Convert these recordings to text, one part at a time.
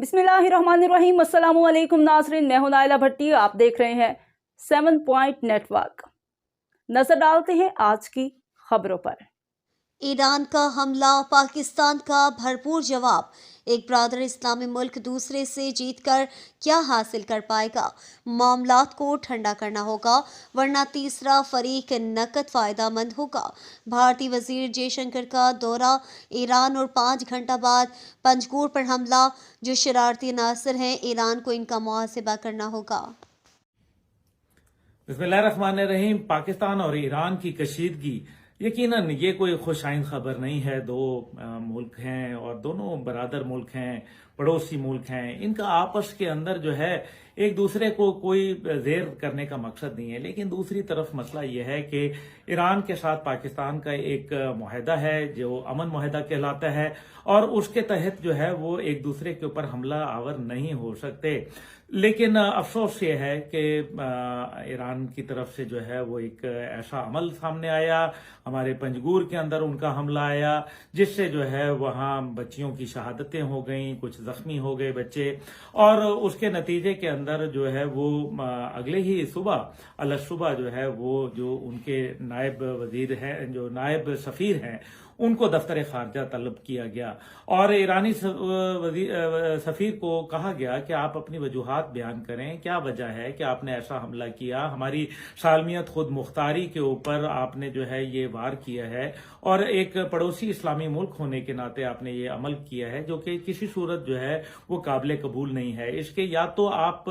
बिस्मिल्लाहिर्रहमानिर्रहीम। अस्सलामु अलैकुम नाज़रीन, मैं हूं नाइला भट्टी। आप देख रहे हैं 7 पॉइंट नेटवर्क। नजर डालते हैं आज की खबरों पर। ईरान का हमला, पाकिस्तान का भरपूर जवाब। एक ब्रादर इस्लामी मुल्क दूसरे से जीतकर क्या हासिल कर पाएगा? मामलात को ठंडा करना होगा, वरना तीसरा फरीक नकद फायदामंद होगा। भारतीय वजीर जयशंकर का दौरा ईरान और 5 घंटा बाद पंजगुर पर हमला। जो शरारती अनासर हैं, ईरान को इनका मुहासिबा करना होगा। बिस्मिल्लाहिर्रहमानिर्रहीम। पाकिस्तान और ईरान की कशीदगी, यकीनन ये कोई खुशाइन खबर नहीं है। दो मुल्क हैं और दोनों बरादर मुल्क हैं, पड़ोसी मुल्क हैं। इनका आपस के अंदर जो है एक दूसरे को कोई जेर करने का मकसद नहीं है। लेकिन दूसरी तरफ मसला यह है कि ईरान के साथ पाकिस्तान का एक मुआहदा है जो अमन मुआहदा कहलाता है, और उसके तहत जो है वो एक दूसरे के ऊपर हमला आवर नहीं हो सकते। लेकिन अफसोस ये है कि ईरान की तरफ से जो है वो एक ऐसा अमल सामने आया, हमारे पंजगुर के अंदर उनका हमला आया, जिससे जो है वहां बच्चियों की शहादतें हो गई, कुछ जख्मी हो गए बच्चे। और उसके नतीजे के अंदर जो है वो अगले ही सुबह सुबह जो है वो जो उनके नायब वजीर हैं, जो नायब सफीर हैं, उनको दफ्तर खारजा तलब किया गया और ईरानी सफीर को कहा गया कि आप अपनी वजूहात बयान करें, क्या वजह है कि आपने ऐसा हमला किया, हमारी सालमियत खुद मुख्तारी के ऊपर आपने जो है ये वार किया है, और एक पड़ोसी इस्लामी मुल्क होने के नाते आपने ये अमल किया है जो कि किसी सूरत जो है वो काबिल कबूल नहीं है। इसके या तो आप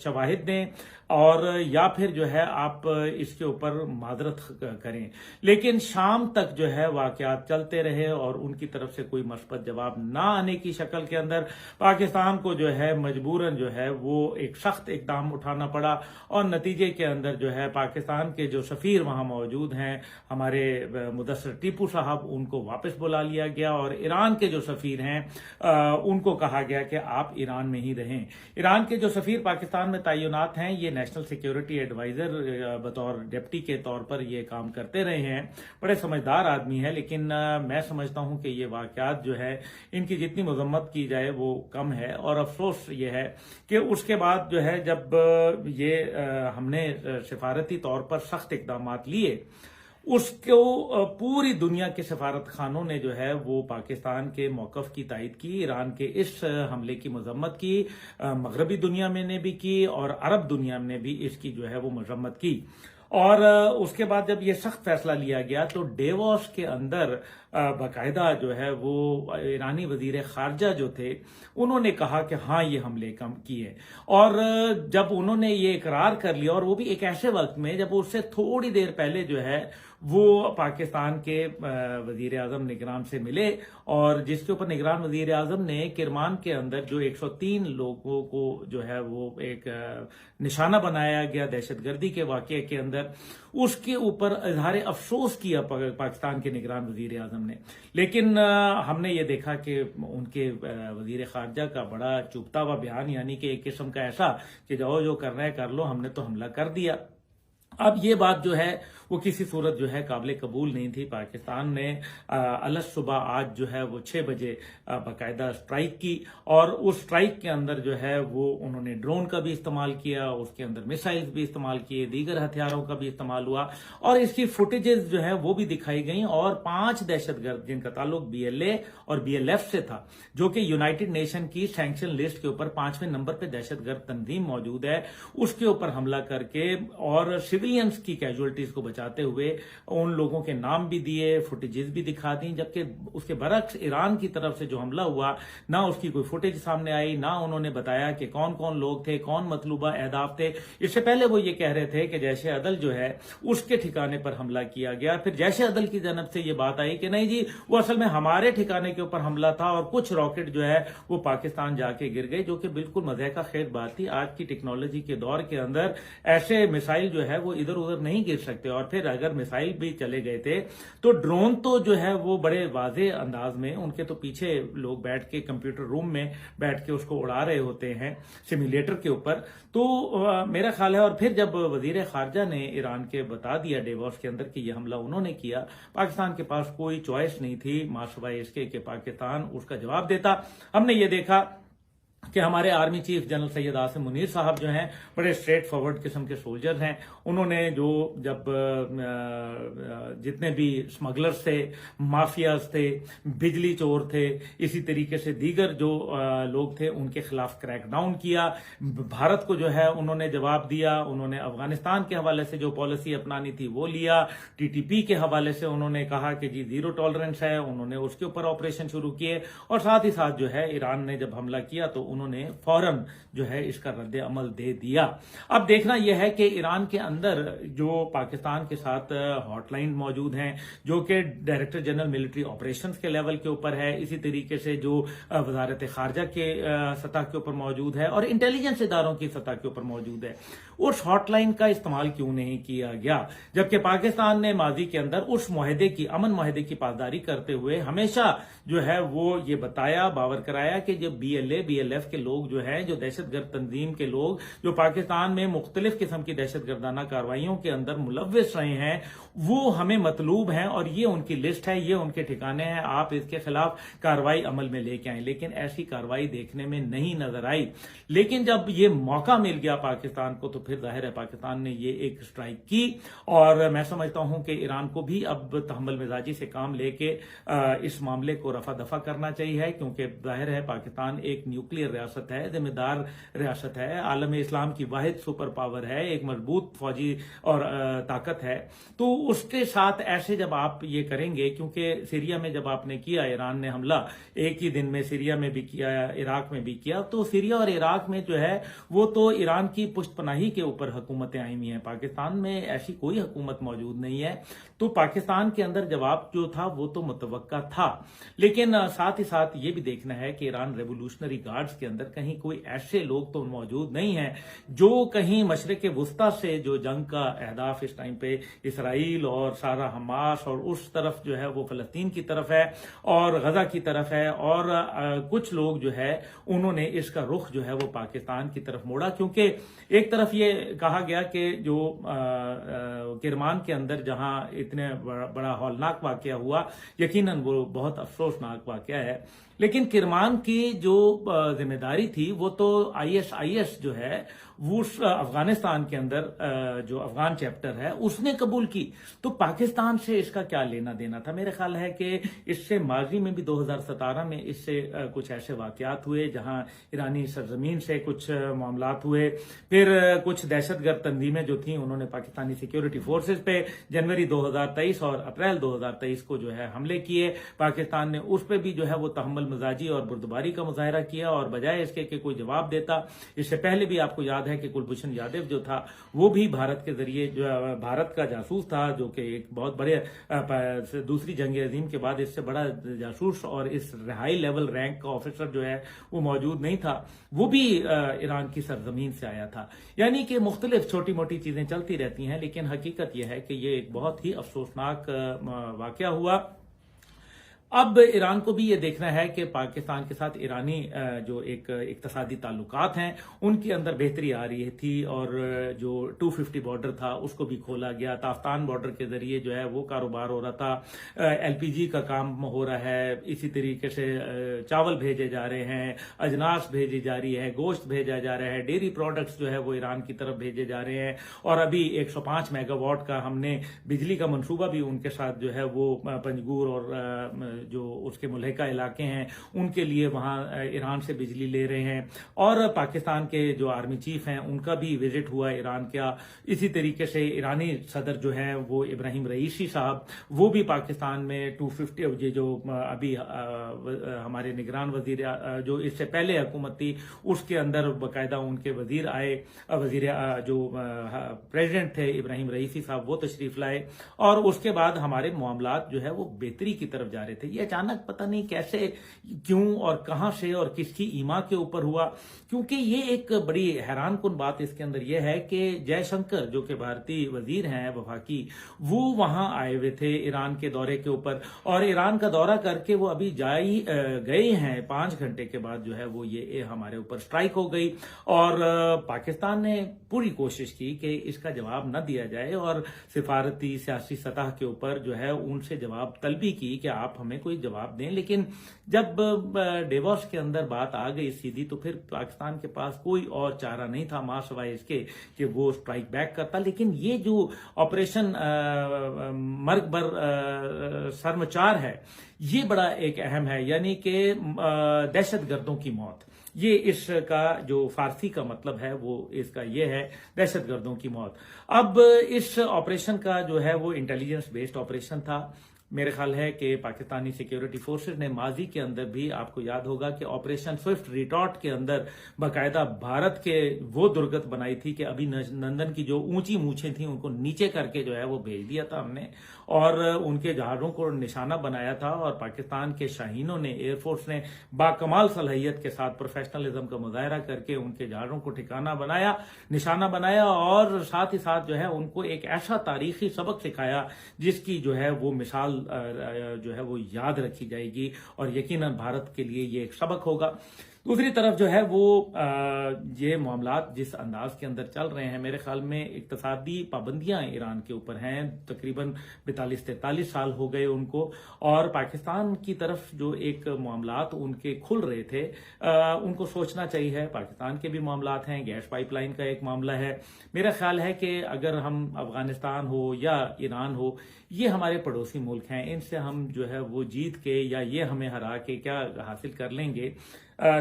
शवाहिद दें और या फिर जो है आप इसके ऊपर माजरत करें। लेकिन शाम तक जो है वाकयात चलते रहे और उनकी तरफ से कोई मस्बत जवाब ना आने की शक्ल के अंदर पाकिस्तान को जो है मजबूरन जो है वो एक सख्त इकदाम उठाना पड़ा। और नतीजे के अंदर जो है पाकिस्तान के जो सफीर वहां मौजूद हैं, हमारे मुदस्सर टीपू साहब, उनको वापस बुला लिया गया और ईरान के जो सफीर हैं उनको कहा गया कि आप ईरान में ही रहें। ईरान के जो सफीर पाकिस्तान में तैनात हैं, ये नेशनल सिक्योरिटी एडवाइजर बतौर डिप्टी के तौर पर ये काम करते रहे हैं। बड़े समझदार आदमी है, लेकिन मैं समझता हूं कि ये वाकयात जो है इनकी जितनी मजम्मत की जाए वो कम है। और अफसोस ये है कि उसके बाद जो है जब ये हमने सिफारती तौर पर सख्त इकदाम लिए, उसको पूरी दुनिया के सफारत खानों ने जो है वो पाकिस्तान के मौकफ की तायद की, ईरान के इस हमले की मजम्मत की, मगरबी दुनिया में ने भी की और अरब दुनिया में भी इसकी जो है वो मजम्मत की। और उसके बाद जब ये सख्त फैसला लिया गया तो डेवोस के अंदर बाकायदा जो है वो ईरानी वजीर खारजा जो थे उन्होंने कहा कि हाँ ये हमले कम किए। और जब उन्होंने ये इकरार कर लिया, और वो भी एक ऐसे वक्त में जब उससे थोड़ी देर पहले जो है वो पाकिस्तान के वजीर आजम निगरान से मिले, और जिसके ऊपर निगरान वजीर आजम ने किरमान के अंदर जो 103 लोगों को जो है वो एक निशाना बनाया गया दहशतगर्दी के वाकये के अंदर, उसके ऊपर इजहार अफसोस किया पाकिस्तान के निगरान वजीर आजम ने। लेकिन हमने ये देखा कि उनके वजीर खारजा का बड़ा चुभता हुआ बयान, यानी कि एक किस्म का ऐसा कि जाओ जो करना है कर लो, हमने तो हमला कर दिया। अब ये बात जो है वो किसी सूरत जो है काबिल कबूल नहीं थी। पाकिस्तान ने अलस सुबह आज जो है वो 6 बजे बाकायदा स्ट्राइक की, और उस स्ट्राइक के अंदर जो है वो उन्होंने ड्रोन का भी इस्तेमाल किया, उसके अंदर मिसाइल्स भी इस्तेमाल किए, दीगर हथियारों का भी इस्तेमाल हुआ, और इसकी फुटेजेस जो है वो भी दिखाई गई। और 5 दहशतगर्द जिनका ताल्लुक BLA और BLF से था, जो कि यूनाइटेड नेशन की सैंक्शन लिस्ट के ऊपर 5वें नंबर पर दहशतगर्द तंजीम मौजूद है, उसके ऊपर हमला करके और सिविलियंस की कैजुअलिटीज को बचाते हुए उन लोगों के नाम भी दिए, फुटेजेस भी दिखा दी। जबकि उसके बरक्स ईरान की तरफ से जो हमला हुआ, ना उसकी कोई फुटेज सामने आई, ना उन्होंने बताया कि कौन कौन लोग थे, कौन मतलूबा अहदाफ थे। इससे पहले वो ये कह रहे थे कि जैशे अदल जो है उसके ठिकाने पर हमला किया गया। फिर जैशे अदल की जानब से ये बात आई कि नहीं जी, वो असल में हमारे ठिकाने के ऊपर हमला था और कुछ रॉकेट जो है वो पाकिस्तान जाके गिर गए, जो कि बिल्कुल मज़े का खेल बात थी। आज की टेक्नोलॉजी के दौर के अंदर ऐसे मिसाइल जो है वो इधर उधर नहीं गिर सकते, और फिर अगर मिसाइल भी चले गए थे तो ड्रोन तो जो है वो बड़े वाजे अंदाज में उनके तो पीछे लोग बैठ के कंप्यूटर रूम में बैठ के उसको उड़ा रहे होते हैं सिमुलेटर के ऊपर। तो मेरा ख्याल है, और फिर जब वजीर खारजा ने ईरान के बता दिया डेवोस के अंदर कि यह हमला उन्होंने किया, पाकिस्तान के पास कोई चॉइस नहीं थी माशवाए इसके कि पाकिस्तान उसका जवाब देता। हमने ये देखा कि हमारे army chief general Syed Asim Munir साहब जो हैं बड़े स्ट्रेट फॉरवर्ड किस्म के सोल्जर हैं। उन्होंने जो जब जितने भी स्मगलर्स थे, माफियाज थे, बिजली चोर थे, इसी तरीके से दीगर जो लोग थे उनके खिलाफ क्रैकडाउन किया। भारत को जो है उन्होंने जवाब दिया। उन्होंने अफगानिस्तान के हवाले से जो पॉलिसी अपनानी थी वो लिया। टीटीपी के हवाले से उन्होंने कहा कि जी जीरो टॉलरेंस है, उन्होंने उसके ऊपर ऑपरेशन शुरू किए। और साथ ही साथ जो है ईरान ने जब हमला किया तो उन्होंने फौरन जो है इसका रद्द अमल दे दिया। अब देखना यह है कि ईरान के अंदर जो पाकिस्तान के साथ हॉटलाइन मौजूद हैं, जो कि डायरेक्टर जनरल मिलिट्री ऑपरेशंस के लेवल के ऊपर है, इसी तरीके से जो वजारत खारजा के सतह के ऊपर मौजूद है और इंटेलिजेंस इदारों की सतह के ऊपर मौजूद है, उस हॉटलाइन का इस्तेमाल क्यों नहीं किया गया? जबकि पाकिस्तान ने माजी के अंदर उस मुआहदे की, अमन मुआहदे की पासदारी करते हुए हमेशा जो है वो ये बताया, बावर कराया कि जो BLF के लोग जो हैं, जो दहशतगर्द तंजीम के लोग जो पाकिस्तान में मुख्तलिफ किस्म की दहशतगर्दाना कार्रवाइयों के अंदर मुलव्विस रहे हैं, वो हमें मतलूब हैं और ये उनकी लिस्ट है, ये उनके ठिकाने हैं, आप इसके खिलाफ कार्रवाई अमल में लेके आए। लेकिन ऐसी कार्रवाई देखने में नहीं नजर आई। लेकिन जब ये मौका मिल गया पाकिस्तान को तो फिर जाहिर है पाकिस्तान ने ये एक स्ट्राइक की। और मैं समझता हूं कि ईरान को भी अब तहम्मुल मिजाजी से काम लेके इस मामले को रफा दफा करना चाहिए, क्योंकि जाहिर है पाकिस्तान एक न्यूक्लियर रियासत है, जिम्मेदार रियासत है, आलम इस्लाम की वाहिद सुपर पावर है, एक मजबूत फौजी और ताकत है। तो उसके साथ ऐसे जब आप ये करेंगे, क्योंकि सीरिया में जब आपने किया, ईरान ने हमला एक ही दिन में सीरिया में भी किया, इराक में भी किया, तो सीरिया और इराक में जो है वो तो ईरान की पुष्टपनाही के ऊपर हुकूमतें आई हुई हैं। पाकिस्तान में ऐसी कोई हुकूमत मौजूद नहीं है। तो पाकिस्तान के अंदर जवाब जो था वो तो मुतवक्का था। लेकिन साथ ही साथ ये भी देखना है कि ईरान रेवोल्यूशनरी गार्ड्स के अंदर कहीं कोई ऐसे लोग तो मौजूद नहीं है जो कहीं मशरिक वुस्ता से जो जंग का अहदाफ इस टाइम पे इसराइल और सारा हमास और उस तरफ जो है वो फलस्तीन की तरफ है और गजा की तरफ है, और कुछ लोग जो है उन्होंने इसका रुख जो है वो पाकिस्तान की तरफ मोड़ा। क्योंकि एक तरफ ये कहा गया कि जो किरमान के अंदर जहां इतने बड़ा हौलनाक वाकया हुआ, यकीनन वो बहुत अफसोसनाक वाकया है, लेकिन किरमान की जो जिम्मेदारी थी वो तो ISIS जो है वो अफगानिस्तान के अंदर जो अफगान चैप्टर है उसने कबूल की। तो पाकिस्तान से इसका क्या लेना देना था? मेरे ख्याल है कि इससे माजी में भी 2017 में इससे कुछ ऐसे वाकयात हुए जहां ईरानी सरजमीन से कुछ मामलात हुए, फिर कुछ दहशतगर्द तंजीमें जो थी उन्होंने पाकिस्तानी सिक्योरिटी फोर्सेस पे जनवरी 2023 और अप्रैल 2023 को जो है हमले किए। पाकिस्तान ने उस पर भी जो है वो तहम्मुल मिजाजी और बुर्दबारी का मुजाहरा किया, और बजाय इसके कि कोई जवाब देता, इससे पहले भी आपको याद है कि कुलभूषण यादव जो था वो भी भारत के जरिए जो भारत का जासूस था, जो कि एक बहुत बड़े दूसरी जंग अजीम के बाद इससे बड़ा जासूस और इस हाई लेवल रैंक का ऑफिसर जो है वो मौजूद नहीं था, वो भी ईरान की सरजमीन से आया था। यानी कि मुख्तलिफ छोटी मोटी चीजें चलती रहती हैं, लेकिन हकीकत यह है कि ये एक बहुत ही अफसोसनाक वाकया हुआ। अब ईरान को भी ये देखना है कि पाकिस्तान के साथ ईरानी जो एक इक्तसादी ताल्लुकात हैं उनके अंदर बेहतरी आ रही थी, और जो 250 बॉर्डर था उसको भी खोला गया। ताफ्तान बॉर्डर के जरिए जो है वो कारोबार हो रहा था, LPG का काम हो रहा है, इसी तरीके से चावल भेजे जा रहे हैं, अजनास भेजी जा रही है, गोश्त भेजा जा रहा है, डेयरी प्रोडक्ट्स जो है वो ईरान की तरफ भेजे जा रहे हैं। और अभी 105 मेगावाट का हमने बिजली का मंसूबा भी उनके साथ जो है वो पंजगूर और जो उसके मुल्हिका इलाके हैं उनके लिए वहां ईरान से बिजली ले रहे हैं। और पाकिस्तान के जो आर्मी चीफ हैं उनका भी विजिट हुआ ईरान का। इसी तरीके से ईरानी सदर जो हैं वो इब्राहिम रईसी साहब, वो भी पाकिस्तान में 250 जो अभी हमारे निगरान वजीर जो इससे पहले हुकूमत थी उसके अंदर बाकायदा उनके वजीर आए, वजीर जो प्रेसिडेंट थे इब्राहिम रईसी साहब वो तशरीफ लाए, और उसके बाद हमारे मामलात जो है वो बेहतरी की तरफ जा रहे थे। ये अचानक पता नहीं कैसे, क्यों और कहां से और किसकी ईमा के ऊपर हुआ, क्योंकि ये एक बड़ी हैरान कुन बात इसके अंदर यह है कि जयशंकर जो कि भारतीय वजीर हैं वफाकी, वो वहां आए हुए थे ईरान के दौरे के ऊपर, और ईरान का दौरा करके वो अभी गए हैं 5 घंटे के बाद जो है वो ये हमारे ऊपर स्ट्राइक हो गई। और पाकिस्तान ने पूरी कोशिश की कि इसका जवाब न दिया जाए, और सिफारती सियासी सतह के ऊपर जो है उनसे जवाब तलबी की कि आप हमें हमें कोई जवाब दें। लेकिन जब डेवोस के अंदर बात आ गई सीधी, तो फिर पाकिस्तान के पास कोई और चारा नहीं था मां सिवाय इसके कि वो स्ट्राइक बैक करता। लेकिन ये जो ऑपरेशन मर्गबर सरमचार है, ये बड़ा एक अहम है, यानी कि दहशतगर्दों की मौत। ये इसका जो फारसी का मतलब है वो इसका ये है, दहशतगर्दों की मौत। अब इस ऑपरेशन का जो है वो इंटेलिजेंस बेस्ड ऑपरेशन था। मेरे ख्याल है कि पाकिस्तानी सिक्योरिटी फोर्सेस ने माजी के अंदर भी, आपको याद होगा कि ऑपरेशन स्विफ्ट रिटॉर्ट के अंदर बाकायदा भारत के वो दुर्गत बनाई थी कि अभिनंदन की जो ऊंची मूछें थी उनको नीचे करके जो है वो भेज दिया था हमने, और उनके जहाजों को निशाना बनाया था। और पाकिस्तान के शाहीनों ने, एयरफोर्स ने बाकमाल सलाहियत के साथ प्रोफेशनलिज्म का मुजाहरा करके उनके जहाजों को ठिकाना बनाया, निशाना बनाया, और साथ ही साथ जो है उनको एक ऐसा तारीखी सबक सिखाया जिसकी जो है वो मिसाल जो है वो याद रखी जाएगी, और यकीनन भारत के लिए ये एक सबक होगा। दूसरी तरफ जो है वो ये मामलात जिस अंदाज के अंदर चल रहे हैं, मेरे ख्याल में इक्तसादी पाबंदियां ईरान के ऊपर हैं। तकरीबन 42-43 साल हो गए उनको, और पाकिस्तान की तरफ जो एक मामलात उनके खुल रहे थे, उनको सोचना चाहिए। पाकिस्तान के भी मामलात हैं, गैस पाइपलाइन का एक मामला है। मेरा ख्याल है कि अगर हम अफगानिस्तान हो या ईरान हो, ये हमारे पड़ोसी मुल्क हैं, इनसे हम जो है वो जीत के या ये हमें हरा के क्या हासिल कर लेंगे।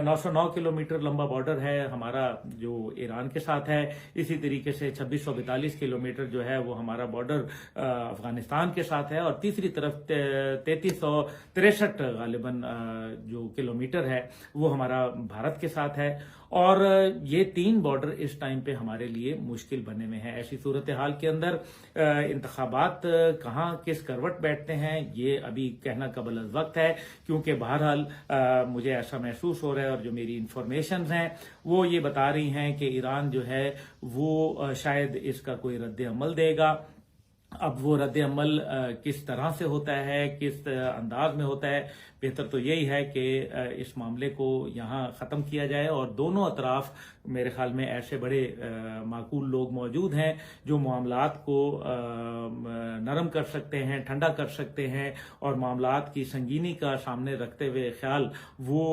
909 किलोमीटर लंबा बॉर्डर है हमारा जो ईरान के साथ है। इसी तरीके से 2642 किलोमीटर जो है वो हमारा बॉर्डर अफगानिस्तान के साथ है, और तीसरी तरफ 3363 गालिबन जो किलोमीटर है वो हमारा भारत के साथ है। और ये 3 बॉर्डर इस टाइम पे हमारे लिए मुश्किल बने में है। ऐसी सूरत हाल के अंदर इंतखाबात कहाँ किस करवट बैठते हैं ये अभी कहना कबल अज़ वक्त है, क्योंकि बहरहाल मुझे ऐसा महसूस हो रहा है, और जो मेरी इंफॉर्मेशन हैं वो ये बता रही हैं कि ईरान जो है वो शायद इसका कोई रद्द अमल देगा। अब वो रद्द अमल किस तरह से होता है, किस अंदाज में होता है, बेहतर तो यही है कि इस मामले को यहाँ ख़त्म किया जाए, और दोनों अतराफ मेरे ख्याल में ऐसे बड़े माकूल लोग मौजूद हैं जो मामलात को नरम कर सकते हैं, ठंडा कर सकते हैं, और मामलात की संगीनी का सामने रखते हुए ख्याल वो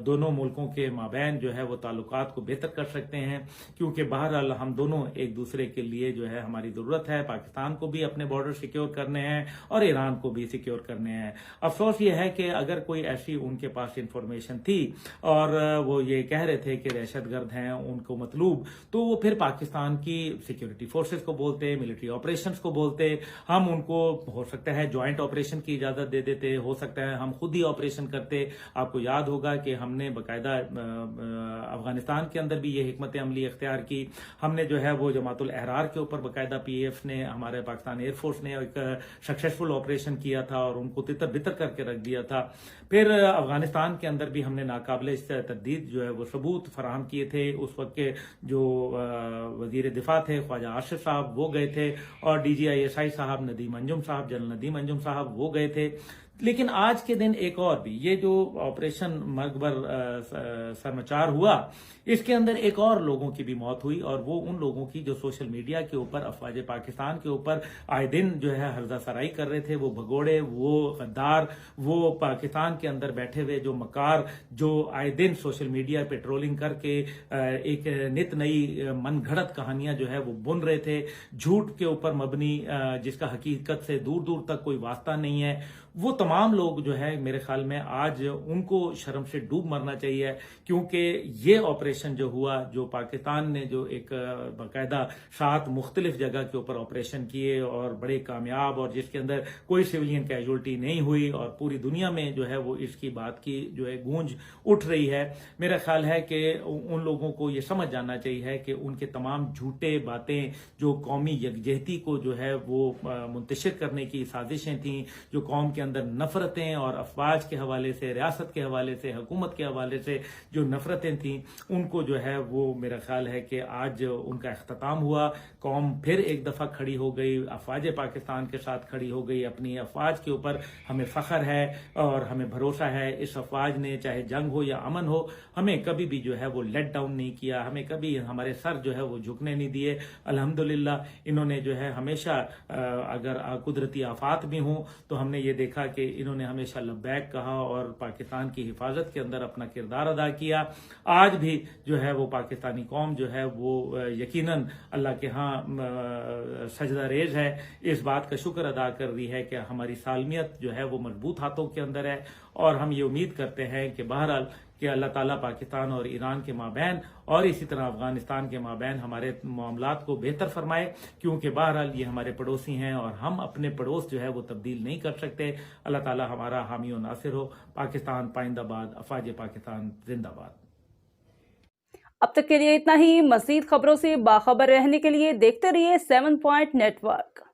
दोनों मुल्कों के माबैन जो है वो ताल्लुकात को बेहतर कर सकते हैं। क्योंकि बहरहाल हम दोनों एक दूसरे के लिए जो है हमारी ज़रूरत है। पाकिस्तान को भी अपने बॉर्डर सिक्योर करने हैं और ईरान को भी सिक्योर करने हैं। अफसोस ये है कि अगर कोई ऐसी उनके पास इंफॉर्मेशन थी और वो ये कह रहे थे कि दहशतगर्द हैं उनको मतलूब, तो वो फिर पाकिस्तान की सिक्योरिटी फोर्सेस को बोलते, मिलिट्री ऑपरेशंस को बोलते, हम उनको हो सकता है ज्वाइंट ऑपरेशन की इजाजत दे देते, हो सकता है हम खुद ही ऑपरेशन करते। आपको याद होगा कि हमने बाकायदा अफगानिस्तान के अंदर भी ये हिकमत अमली इख्तियार की। हमने जो है वो जमातुल अहरार के ऊपर बाकायदा पीएफ ने, हमारे पाकिस्तान एयरफोर्स ने एक सक्सेसफुल ऑपरेशन किया था और उनको तितर बितर करके रख दिया था। फिर अफगानिस्तान के अंदर भी हमने नाकाबिले तरदीद जो है वो सबूत फराहम किए थे। उस वक्त के जो वजीर दिफा थे ख्वाजा आसिफ साहब वो गए थे, और DGISI साहब नदीम अंजुम साहब, जनरल नदीम अंजुम साहब वो गए थे। लेकिन आज के दिन एक और भी ये जो ऑपरेशन मर्गबर सरमचार हुआ, इसके अंदर एक और लोगों की भी मौत हुई, और वो उन लोगों की जो सोशल मीडिया के ऊपर अफवाज पाकिस्तान के ऊपर आए दिन जो है हर्जा सराई कर रहे थे। वो भगोड़े, वो गद्दार, वो पाकिस्तान के अंदर बैठे हुए जो मकार, जो आए दिन सोशल मीडिया पे ट्रोलिंग करके एक नित नई मन घड़त कहानियां जो है वो बुन रहे थे, झूठ के ऊपर मबनी, जिसका हकीकत से दूर दूर तक कोई वास्ता नहीं है। वो तमाम लोग जो है मेरे ख्याल में आज उनको शर्म से डूब मरना चाहिए, क्योंकि ये ऑपरेशन जो हुआ, जो पाकिस्तान ने जो एक बाकायदा 7 मुख्तलिफ जगह के ऊपर ऑपरेशन किए और बड़े कामयाब, और जिसके अंदर कोई सिविलियन कैजुअल्टी नहीं हुई, और पूरी दुनिया में जो है वो इसकी बात की जो है गूंज उठ रही है। मेरा ख्याल है कि उन लोगों को ये समझ जाना चाहिए कि उनके तमाम झूठे बातें जो कौमी यकजहती को जो है वो मुंतशिर करने की साजिशें थी, जो कौम के अंदर नफरतें और अफवाज के हवाले से, रियासत के हवाले से, हुकूमत के हवाले से जो नफरतें थी, उनको जो है वो मेरा ख्याल है कि आज उनका इख्तिताम हुआ। कौम फिर एक दफा खड़ी हो गई, अफवाज पाकिस्तान के साथ खड़ी हो गई। अपनी अफवाज के ऊपर हमें फख्र है और हमें भरोसा है। इस अफवाज ने चाहे जंग हो या अमन हो, हमें कभी भी जो है वो लेट डाउन नहीं किया, हमें कभी हमारे सर जो है वो झुकने नहीं दिए। अल्हम्दुलिल्लाह इन्होंने जो है हमेशा, अगर कुदरती आफात भी हों तो हमने ये देखा देखा कि इन्होंने हमेशा लब्बैक कहा और पाकिस्तान की हिफाजत के अंदर अपना किरदार अदा किया। आज भी जो है वो पाकिस्तानी कौम जो है वो यकीनन अल्लाह के यहाँ सजदा रेज है, इस बात का शुक्र अदा कर रही है कि हमारी सालमियत जो है वो मजबूत हाथों के अंदर है। और हम ये उम्मीद करते हैं कि बहरहाल कि अल्लाह ताला पाकिस्तान और ईरान के माबैन और इसी तरह अफगानिस्तान के माबैन हमारे मामलात को बेहतर फरमाए, क्योंकि बहरहाल ये हमारे पड़ोसी हैं और हम अपने पड़ोस जो है वो तब्दील नहीं कर सकते। अल्लाह ताला हमारा हामी और नासिर हो। पाकिस्तान पाइंदाबाद, अफवाज पाकिस्तान जिंदाबाद। अब तक के लिए इतना ही। मज़ीद खबरों से बाखबर रहने के लिए देखते रहिए 7 पॉइंट नेटवर्क।